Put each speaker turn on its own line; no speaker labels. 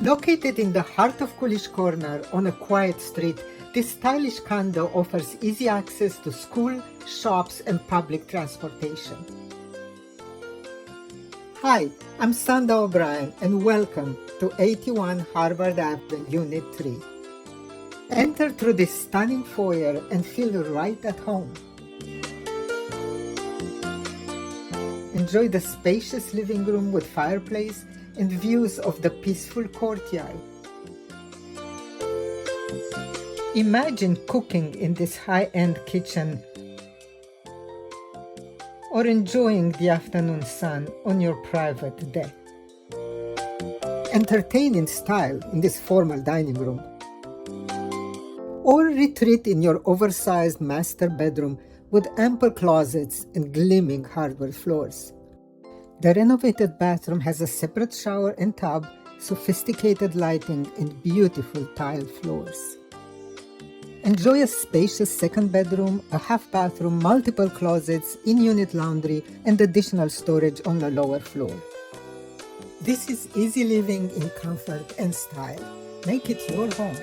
Located in the heart of Coolidge Corner on a quiet street, this stylish condo offers easy access to school, shops, and public transportation. Hi, I'm Sanda O'Brien, and welcome to 81 Harvard Avenue, Unit 3. Enter through this stunning foyer and feel right at home. Enjoy the spacious living room with fireplace and views of the peaceful courtyard. Imagine cooking in this high-end kitchen or enjoying the afternoon sun on your private deck. Entertain in style in this formal dining room, or retreat in your oversized master bedroom with ample closets and gleaming hardwood floors. The renovated bathroom has a separate shower and tub, sophisticated lighting, and beautiful tile floors. Enjoy a spacious second bedroom, a half bathroom, multiple closets, in-unit laundry, and additional storage on the lower floor. This is easy living in comfort and style. Make it your home.